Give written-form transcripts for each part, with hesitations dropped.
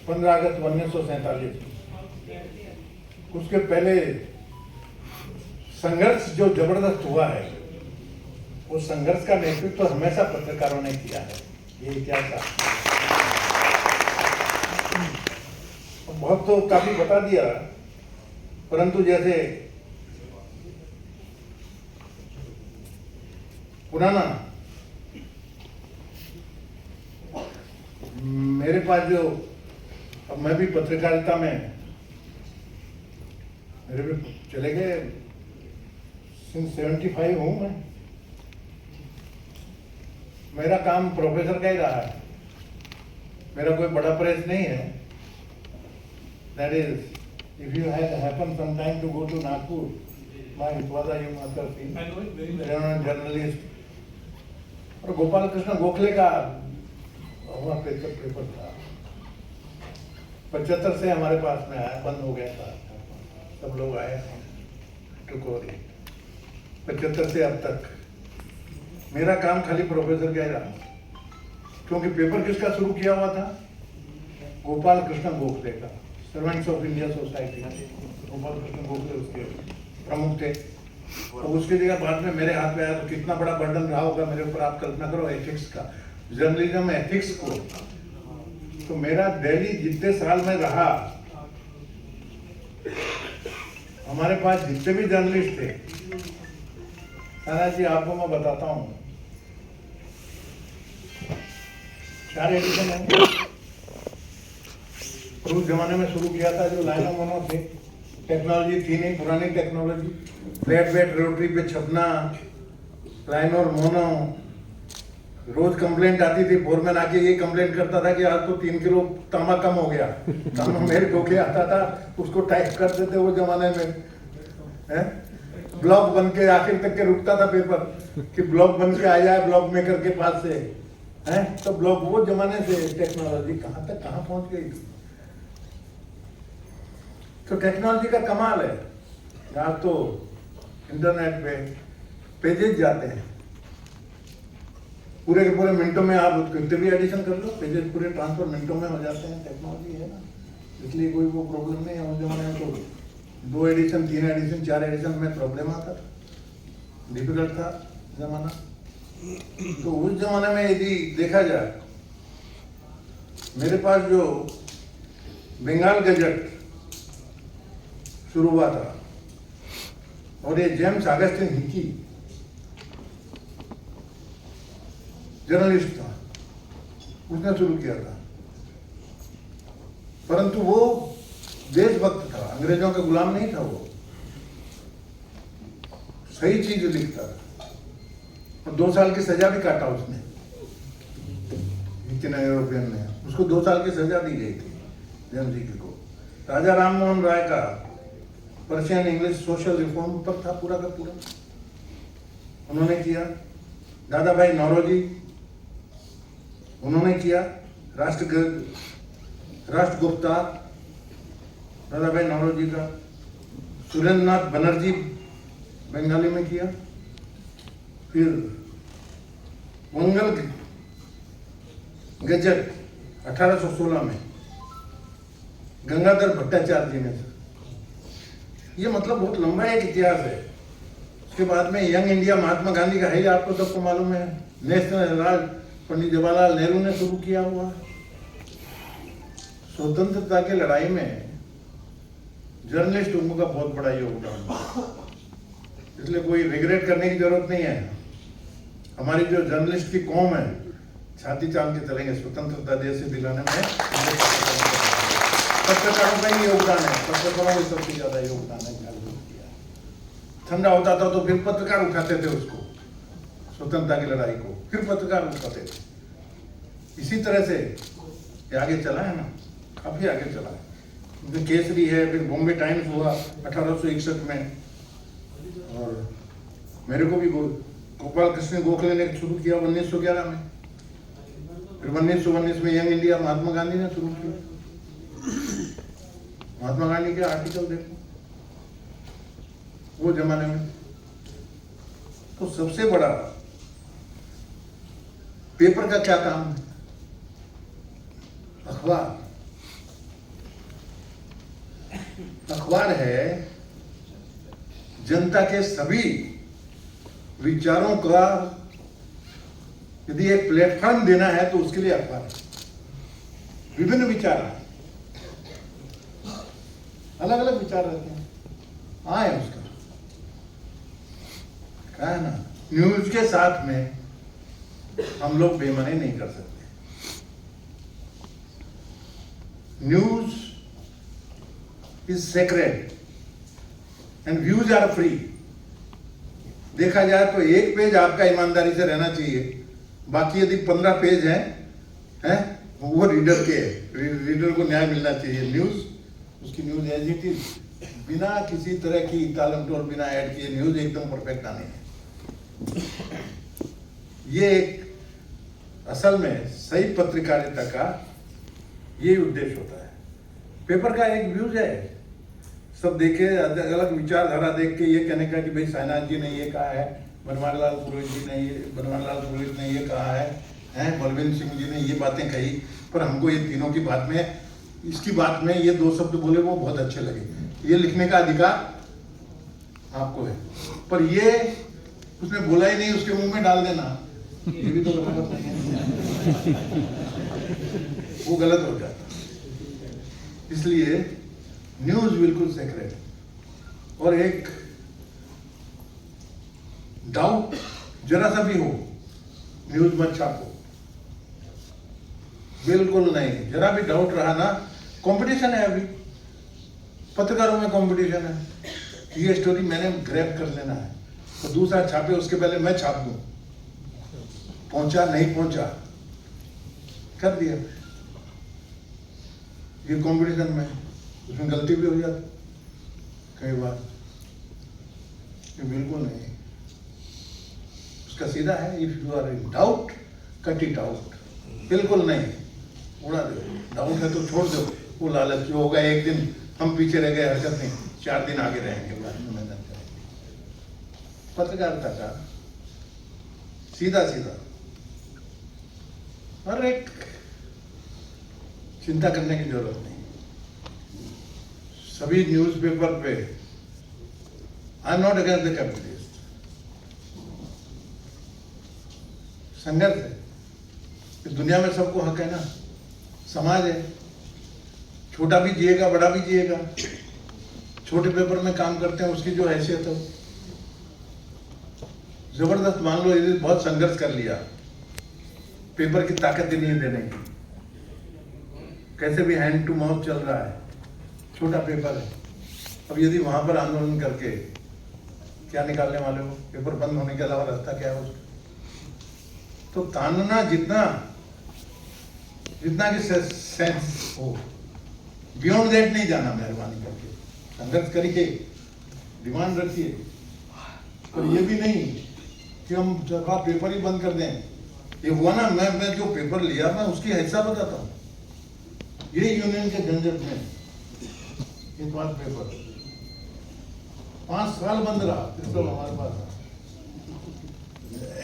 15 अगस्त 1947, उसके पहले संघर्ष जो जबरदस्त हुआ है, उस संघर्ष का नेतृत्व तो हमेशा पत्रकारों ने किया है। ये इतिहास बहुत तो काफी बता दिया, परंतु जैसे पुराना मेरे पास जो, अब मैं भी पत्रकारिता में मेरे भी चले गए 75 हूं मैं। मेरा काम प्रोफेसर का ही रहा है, मेरा कोई बड़ा प्रेस नहीं है। That is if you had happen some time to go to Nagpur, my father you must have seen journalist, और गोपाल कृष्ण गोखले का वहाँ पेपर था। 75 से हमारे पास में आया, बंद हो गया था, सब लोग आए टुकोरी। 75 से अब तक मेरा काम खाली प्रोफेसर का ही रहा, क्योंकि पेपर किसका शुरू किया हुआ था? गोपाल कृष्ण गोखले का, servants of India society. Gopal Krishna Gokhale उसके प्रमुख थे। तो उसकी जगह बाद में मेरे हाथ में आया, तो कितना बड़ा बर्डन रहा होगा मेरे ऊपर, आप कल्पना करो। एथिक्स का, जर्नलिज्म एथिक्स को, तो मेरा दिल्ली जितने साल में रहा, हमारे पास जितने भी जर्नलिस्ट थे, सारा जी आपको मैं बताता हूँ, 4 एडिशन है। उस जमाने में शुरू किया था, जो लाइनो मोनो थे, टेक्नोलॉजी थी नहीं, पुरानी टेक्नोलॉजी, फ्लैट बेड रोटरी पे छपना, लाइनो और मोनो। रोज कंप्लेंट आती थी, फोरमैन आके ये कंप्लेंट करता था कि आज तो 3 किलो तांबा कम हो गया। तांबा मेरे धोखे आता था, उसको टाइप कर देते वो जमाने में, है? ब्लॉक बन के आखिर तक के रुकता था पेपर कि ब्लॉक बन के आ जाए ब्लॉक मेकर के पास से, है? तो ब्लॉक वो जमाने से टेक्नोलॉजी कहाँ तक कहाँ पहुंच गई थी। तो टेक्नोलॉजी का कमाल है। आज तो इंटरनेट पे पेजेस जाते हैं, पूरे के पूरे मिनटों में आप कितने भी एडिशन कर लो, पेजेस पूरे ट्रांसफर मिनटों में हो जाते हैं। टेक्नोलॉजी है ना, इसलिए कोई वो प्रॉब्लम नहीं है। उस जमाने में तो 2 एडिशन 3 एडिशन 4 एडिशन में प्रॉब्लम आता था, डिफिकल्ट था जमाना। तो उस जमाने में यदि देखा जाए, मेरे पास जो बंगाल गजट शुरू हुआ था, और ये जेम्स अगस्टिन हिकी जर्नलिस्ट था, उसने शुरू किया था। परंतु वो देशभक्त था, अंग्रेजों का गुलाम नहीं था। वो सही चीज लिखता था, और 2 साल की सजा भी काटा उसने, यूरोपियन ने उसको 2 साल की सजा दी गई थी जेम्स हिकी को। राजा राम मोहन राय का पर्शियन इंग्लिश सोशल रिफॉर्म पर था पूरा का पूरा, उन्होंने किया। दादा भाई नौरोजी, उन्होंने किया। राष्ट्रगुप्ता दादा भाई नौरोजी का। सुरेंद्रनाथ बनर्जी बंगाली में किया। फिर मंगल गजट 1816 में गंगाधर भट्टाचार्य जी ने। ये मतलब बहुत लंबा एक इतिहास है। उसके बाद में यंग इंडिया महात्मा गांधी का है, आपको सबको मालूम है। नेशनल हेराल्ड पंडित जवाहरलाल नेहरू ने शुरू किया हुआ। स्वतंत्रता की लड़ाई में जर्नलिस्टों का बहुत बड़ा योगदान, इसलिए कोई रिग्रेट करने की जरूरत नहीं है। हमारी जो जर्नलिस्ट की कौम है, छाती तान के चलेंगे स्वतंत्रता देश से दिलाने में। पत्रकारों का ही योगदान है, पत्रकारों का सबसे ज्यादा योगदान है। ठंडा होता था तो फिर पत्रकार उठाते थे उसको, स्वतंत्रता की लड़ाई को, फिर पत्रकार उठाते थे। इसी तरह से ये आगे चला है ना, काफी आगे चला है। केसरी है, फिर बॉम्बे टाइम्स हुआ 1861 में, और मेरे को भी गोपाल कृष्ण गोखले ने शुरू किया 1911 में। फिर 1919 में यंग इंडिया महात्मा गांधी ने शुरू किया। महात्मा गांधी के आर्टिकल देखो वो जमाने में। तो सबसे बड़ा पेपर का क्या काम है? अखबार, अखबार है जनता के सभी विचारों का यदि एक प्लेटफॉर्म देना है तो उसके लिए अखबार है। विभिन्न विचार अलग अलग विचार रहते हैं, आए उसका क्या है ना। न्यूज के साथ में हम लोग बेईमानी नहीं कर सकते। News is sacred and views are free. देखा जाए तो एक पेज आपका ईमानदारी से रहना चाहिए, बाकी यदि 15 पेज हैं वो रीडर के, रीडर को न्याय मिलना चाहिए। न्यूज उसकी न्यूज एज इट इज, बिना किसी तरह की टालमटोल, बिना ऐड किए न्यूज एकदम परफेक्ट आनी है। ये एक असल में सही पत्रकारिता का ये उद्देश्य होता है। पेपर का एक व्यूज है, सब देखे, अलग अलग विचारधारा देख के ये कहने का कि भाई साइनाथ जी ने ये कहा है, बनवारीलाल पुरोहित ने ये कहा है, बलविंदर सिंह जी ने ये बातें कही, पर हमको ये तीनों की बात में, इसकी बात में ये 2 शब्द बोले वो बहुत अच्छे लगे। ये लिखने का अधिकार आपको है, पर ये उसने बोला ही नहीं, उसके मुंह में डाल देना, ये भी तो गलत नहीं है। वो गलत हो जाता। इसलिए न्यूज बिल्कुल सेक्रेट, और एक डाउट जरा सा भी हो न्यूज मत छापो, बिल्कुल नहीं। जरा भी डाउट रहा ना, कंपटीशन है, अभी पत्रकारों में कंपटीशन है। ये स्टोरी मैंने ग्रैब कर लेना है तो दूसरा छापे उसके पहले मैं छाप दूं, पहुंचा नहीं पहुंचा कर दिया। ये कंपटीशन में उसमें गलती भी हो जाती कई बार, ये बिल्कुल नहीं। उसका सीधा है, if you are in doubt cut it out, बिल्कुल नहीं, उड़ा दो। डाउट है तो छोड़ दो, वो लालच जो होगा, एक दिन हम पीछे रह गए, हरकत नहीं, 4 दिन आगे रहेंगे, बाद में मैदान करेंगे। पत्रकारिता का सीधा सीधा, और एक चिंता करने की जरूरत नहीं। सभी न्यूज़पेपर पे, I am not against the capitalist, संघर्ष है, इस दुनिया में सबको हक है ना, समाज है, छोटा भी जिएगा बड़ा भी जिएगा। छोटे पेपर में काम करते हैं उसकी जो हैसियत है, जबरदस्त मान लो यदि बहुत संघर्ष कर लिया, पेपर की ताकत ही नहीं देने की, कैसे भी हैंड टू माउथ चल रहा है, छोटा पेपर है। अब यदि वहां पर आंदोलन करके क्या निकालने वाले हो, पेपर बंद होने के अलावा रास्ता क्या है उसका? तो तानना जितना कि सेंस हो, बियॉन्ड दैट नहीं जाना, मेहरबानी करके संघर्ष करिए, डिमांड रखिए, पर ये भी नहीं कि हम जगह पेपर ही बंद कर दें। ये हुआ ना, मैं जो पेपर लिया मैं उसकी हिस्सा बताता हूँ। ये यूनियन के झंझट में एक बार पेपर 5 साल बंद रहा, फिर तो हमारे पास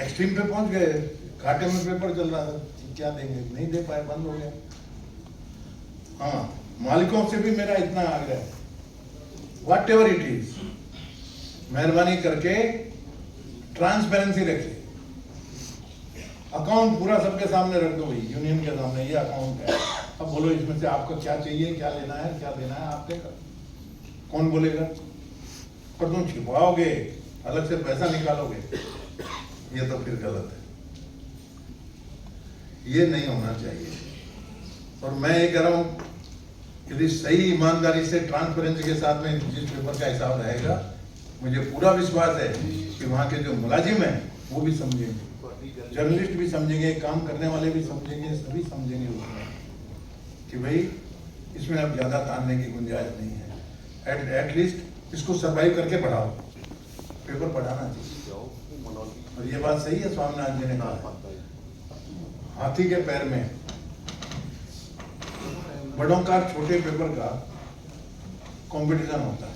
एक्सट्रीम पे पहुंच गए, घाटे में पेपर चल रहा था, क्या देंगे, नहीं दे पाए, बंद हो गया। हाँ, मालिकों से भी मेरा इतना आग्रह है, वॉट एवर इट इज, मेहरबानी करके ट्रांसपेरेंसी रखिए, अकाउंट पूरा सबके सामने रख दो भाई, यूनियन के सामने ये अकाउंट है, अब बोलो इसमें से आपको क्या चाहिए, क्या लेना है, क्या देना है, आप देगा, कौन बोलेगा? पर तुम छिपाओगे, अलग से पैसा निकालोगे, ये तो फिर गलत है, ये नहीं होना चाहिए। और मैं ये कह रहा हूं, यदि सही ईमानदारी से ट्रांसपेरेंसी के साथ में जिस पेपर का हिसाब रहेगा, मुझे पूरा विश्वास है कि वहाँ के जो मुलाजिम हैं वो भी समझेंगे, जर्नलिस्ट भी समझेंगे, काम करने वाले भी समझेंगे, सभी समझेंगे उसमें कि भाई इसमें अब ज़्यादा तानने की गुंजाइश नहीं है। एटलीस्ट इसको सर्वाइव करके पढ़ाओ, पेपर पढ़ाना चाहिए। और ये बात सही है, स्वामीनाथन जी ने कहा, हाथी के पैर में बड़ों का छोटे पेपर का कंपटीशन होता है,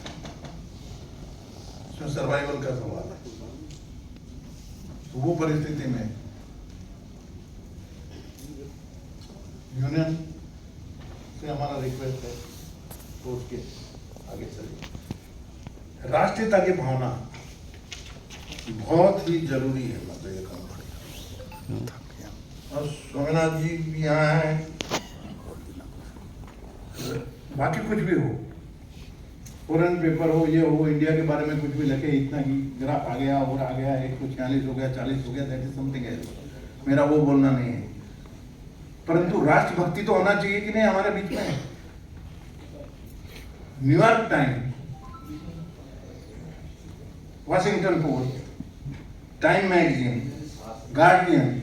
इसमें सर्वाइवल का सवाल है। तो वो परिस्थिति में यूनियन से हमारा रिक्वेस्ट है, कोर्ट के आगे चलिए। राष्ट्रीयता की भावना बहुत ही जरूरी है, मैं तो ये कहूँगा। और स्वामीनाथ जी भी यहाँ हैं। बाकी कुछ भी हो, फॉरेन पेपर हो, ये हो, इंडिया के बारे में कुछ भी लिखे, इतना कि ग्राफ आ गया और आ गया, 146 हो गया, 40 हो गया, दैट इज समथिंग एल्स। मेरा वो बोलना नहीं है, परंतु राष्ट्रभक्ति तो होना चाहिए कि नहीं हमारे बीच में। New York time, Washington post, time magazine, guardian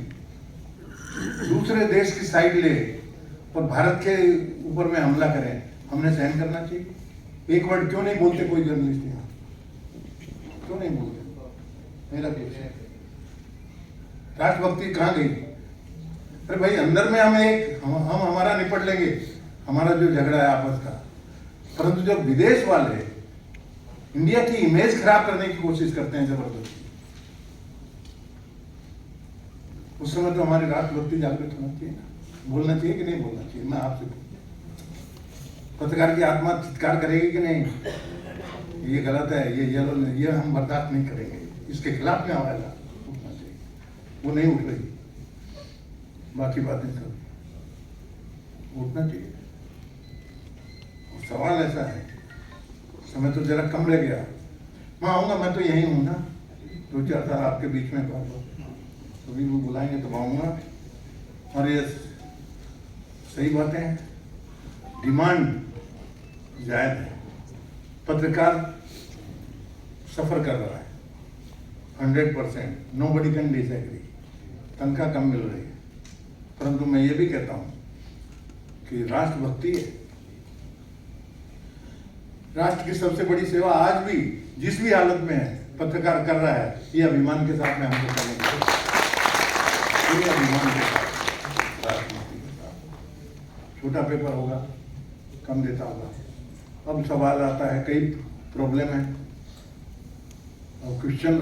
दूसरे देश की साइड ले और भारत के ऊपर में हमला करें, हमने सहन करना चाहिए? एक वर्ड क्यों नहीं बोलते कोई जर्नलिस्ट यहाँ? क्यों नहीं बोलते? मेरा क्वेश्चन है, राष्ट्रभक्ति कहाँ गई? अरे भाई, अंदर में हम हमारा निपट लेंगे, हमारा जो झगड़ा है आपस का, परंतु जब विदेश वाले इंडिया की इमेज खराब करने की कोशिश करते हैं जबरदस्ती, उस समय तो हमारी राष्ट्रभक्ति जागृत होना चाहिए ना। बोलना चाहिए कि नहीं बोलना चाहिए? मैं आपसे पत्रकार की आत्मा चित्कार करेगी कि नहीं, ये गलत है, ये हम बर्दाश्त नहीं करेंगे, इसके खिलाफ में आवाज उठना चाहिए। वो नहीं उठ रही, बाकी बातें सब उठना चाहिए। और सवाल ऐसा है, समय तो जरा कम रह गया। मैं आऊँगा, मैं तो यहीं हूँ ना, 2-4 साल आपके बीच में कभी वो बुलाएंगे तो आऊँगा। और ये सही बातें हैं, डिमांड जायज है, पत्रकार सफर कर रहा है 100%, नोबडी कैन डिसएग्री, तनख्वाह कम मिल रही है, परंतु मैं ये भी कहता हूँ कि राष्ट्रभक्ति है, राष्ट्र की सबसे बड़ी सेवा आज भी जिस भी हालत में है पत्रकार कर रहा है, ये अभिमान के साथ में हमको करेंगे, ये अभिमान के साथ, राष्ट्रभक्ति के साथ। छोटा पेपर होगा, कम देता होगा। अब सवाल आता है, कई प्रॉब्लम है, और क्वेश्चन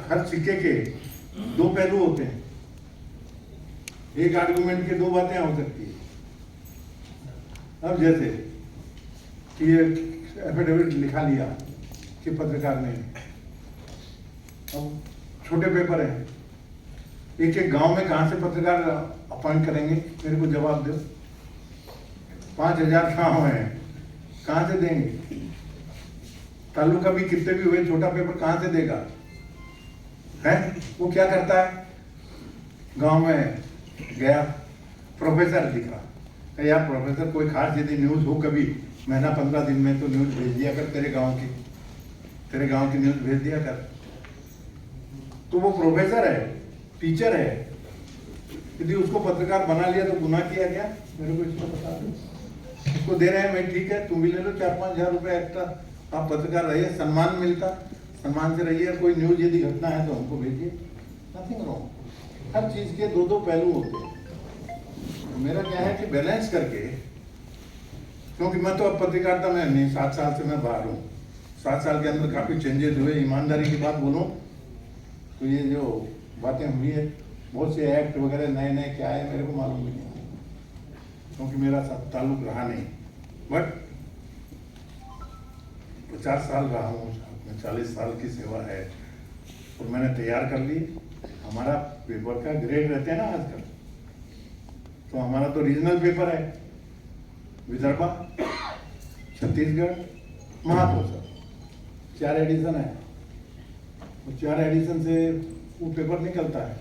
हर सिक्के के 2 पहलू होते हैं, एक आर्गुमेंट के 2 बातें हो सकती है। अब जैसे कि ये एफिडेविट लिखा लिया कि पत्रकार ने, अब छोटे पेपर है, एक गांव में कहां से पत्रकार अपॉइंट करेंगे? मेरे को जवाब दो। 5000 गांव है, कहां से देंगे? तालुका भी कितने भी हुए, छोटा पेपर कहां से देगा? है वो क्या करता है? गांव में गया, प्रोफेसर दिखा, यार प्रोफेसर कोई खास यदि न्यूज हो कभी महीना 15 दिन में तो न्यूज भेज दिया कर, तेरे गांव की न्यूज भेज दिया कर। तो वो प्रोफेसर है, टीचर है, यदि उसको पत्रकार बना लिया तो गुनाह किया क्या? मेरे को इसको बता दो। उसको दे रहे हैं, मैं ठीक है, तुम भी ले लो 4-5 हज़ार रुपये एक्स्ट्रा, आप पत्रकार रहिए, सम्मान मिलता, सम्मान से रहिए, कोई न्यूज यदि घटना है तो हमको भेजिए, नथिंग रॉन्ग। हर चीज के 2-2 पहलू होते हैं। तो मेरा क्या है कि बैलेंस करके, क्योंकि मैं तो अब पत्रकारिता में नहीं, 7 साल से मैं बाहर हूँ, 7 साल के अंदर काफी चेंजेस हुए। ईमानदारी की बात बोलूँ तो ये जो बातें हुई है, बहुत से एक्ट वगैरह नए क्या है मेरे को मालूम भी नहीं, क्योंकि मेरा ताल्लुक रहा नहीं। बट 50 साल रहा हूँ, 40 साल की सेवा है, और मैंने तैयार कर ली। हमारा पेपर का ग्रेड रहते हैं ना आजकल, तो हमारा तो रीजनल पेपर है, विदर्भा, छत्तीसगढ़, महातोसर, 4 एडिशन है, और 4 एडिशन से वो पेपर निकलता है।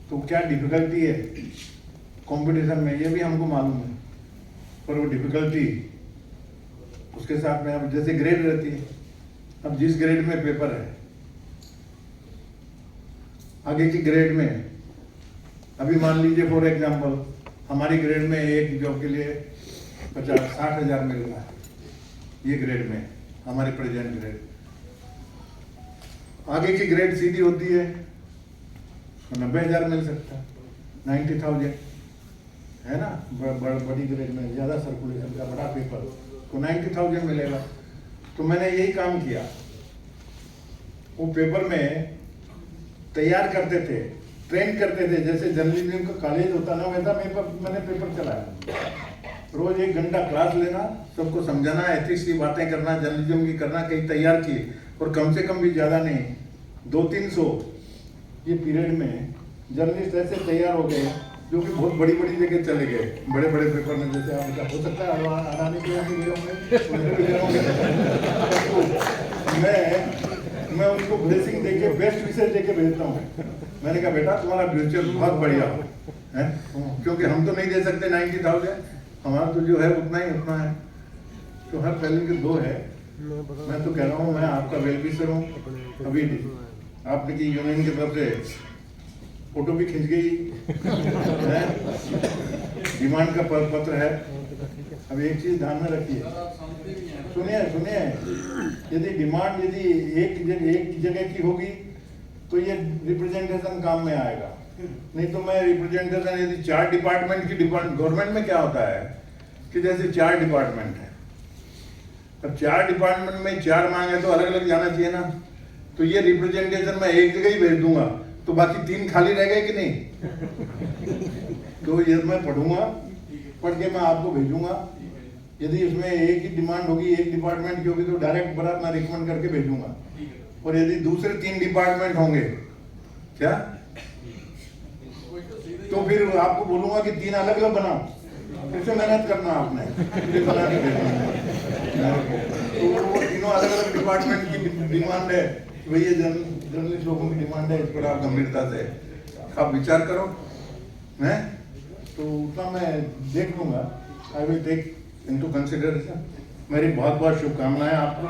तो क्या डिफिकल्टी है कंपटीशन में, ये भी हमको मालूम है, पर वो डिफिकल्टी उसके साथ में अब जैसे ग्रेड रहती है, अब जिस ग्रेड में पेपर है, आगे की ग्रेड में, अभी मान लीजिए फॉर एग्जांपल हमारी ग्रेड में एक जॉब के लिए 50-60 हज़ार मिल रहा है, ये ग्रेड में हमारी प्रेजेंट ग्रेड। आगे की ग्रेड सीधी होती है तो 90 हज़ार मिल सकता है, 90,000 है ना, बड़ी ग्रेड में ज़्यादा सर्कुलेशन का बड़ा पेपर तो 90,000 मिलेगा। तो मैंने यही काम किया, वो पेपर में तैयार करते थे, ट्रेन करते थे, जैसे जर्नलिज्म का कॉलेज होता ना वैसा मैंने पेपर चलाया। रोज 1 घंटा क्लास लेना, सबको समझाना, एथिक्स की बातें करना, जर्नलिज्म की करना, कहीं तैयार किए, और कम से कम भी ज़्यादा नहीं 200-300 ये पीरियड में जर्नलिस्ट ऐसे तैयार हो गए जो कि बहुत बड़ी बड़ी जगह चले गए, बड़े बड़े पेपर में। जैसे आप हो सकता है अडानी के यहाँ भी गए होंगे, मैं उनको ब्लेसिंग देके बेस्ट विशेष देके भेजता हूँ। मैंने कहा बेटा तुम्हारा फ्यूचर बहुत बढ़िया है, क्योंकि हम तो नहीं दे सकते 90,000, हमारा तो जो है उतना ही उतना है। तो हर पहले के 2 है। मैं तो कह रहा हूँ, मैं आपका वेल विशर हूँ। अभी आपने की यूनियन की तरफ से फोटो भी खिंच गई है, डिमांड का पत्र है। अब एक चीज ध्यान में रखिए, सुनिए, यदि डिमांड एक जगह की होगी तो ये रिप्रेजेंटेशन काम में आएगा, नहीं तो मैं रिप्रेजेंटेशन यदि 4 डिपार्टमेंट की गवर्नमेंट में क्या होता है कि जैसे 4 डिपार्टमेंट है, अब 4 डिपार्टमेंट में 4 मांग है तो अलग अलग जाना चाहिए ना। तो ये रिप्रेजेंटेशन मैं एक जगह ही भेज दूंगा तो बाकी 3 खाली रह गए कि नहीं। तो ये मैं पढ़ूंगा, पढ़ के मैं आपको भेजूंगा। यदि उसमें एक ही डिमांड होगी, एक डिपार्टमेंट की होगी तो डायरेक्ट बड़ा मैं रिकमेंड करके भेजूंगा। और यदि दूसरे 3 डिपार्टमेंट होंगे क्या, तो फिर आपको बोलूंगा कि 3 अलग अलग बनाओ, फिर से मेहनत करना आपने बना के भेजना। तो वो तीनों अलग अलग डिपार्टमेंट की डिमांड है, वही जर्नलिस्ट लोगों की डिमांड है, इस पर आप गंभीरता से आप विचार करो हैं, तो उतना मैं देख लूंगा। I will take into consideration. मेरी बहुत बहुत शुभकामनाएं आपको।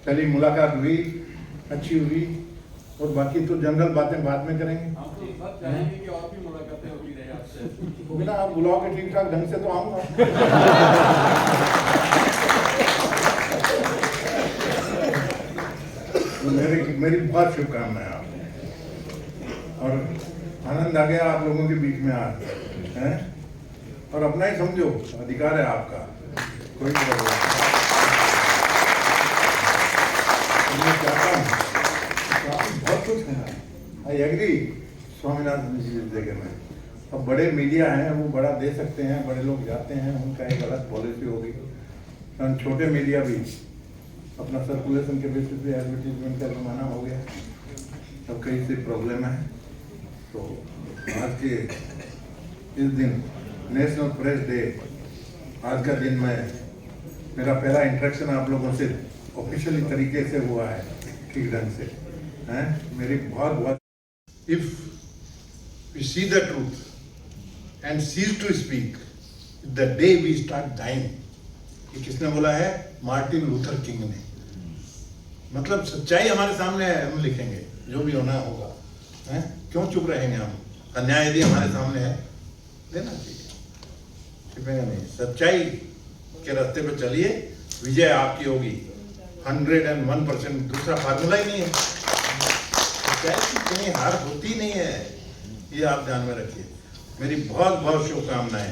पहली मुलाकात हुई, अच्छी हुई, और बाकी तो जनरल बातें बाद में करेंगे। हम तो सब चाहेंगे कि और भी मुलाकातें होती रहे आपसे। बिना आप बुलाओगे ठीक ठाक ढंग से तो आऊंगा। मेरी बहुत शुभकामनाएं आपको, और आनंद आ गया आप लोगों के बीच में आज हैं, और अपना ही समझो, अधिकार है आपका, कोई प्रॉब्लम नहीं। मैं चाहता हूँ बहुत कुछ है, आई एग्री स्वामीनाथन जी इस जगह में। अब बड़े मीडिया हैं, वो बड़ा दे सकते हैं, बड़े लोग जाते हैं, उनका एक अलग पॉलिसी होगी। छोटे मीडिया भी अपना सर्कुलेशन के बेसिस पे एडवर्टीजमेंट का जमाना हो गया, अब कहीं से प्रॉब्लम है। तो आज के इस दिन नेशनल प्रेस डे, आज का दिन मेरा पहला इंटरेक्शन आप लोगों से ऑफिशियली तरीके से हुआ है, ठीक ढंग से हैं। मेरी बहुत बहुत, if we see the truth and cease to speak the day we start dying, ये किसने बोला है? मार्टिन लूथर किंग ने। मतलब सच्चाई हमारे सामने है, हम लिखेंगे जो भी होना होगा, हैं? क्यों चुप रहेंगे हम? अन्याय यदि हमारे सामने है, देना चाहिए, छिपेंगे नहीं। सच्चाई के रास्ते पे चलिए, विजय आपकी होगी 101%। दूसरा फार्मूला ही नहीं है, सच्चाई की कहीं हार होती नहीं है, ये आप ध्यान में रखिए। मेरी बहुत बहुत शुभकामनाएं।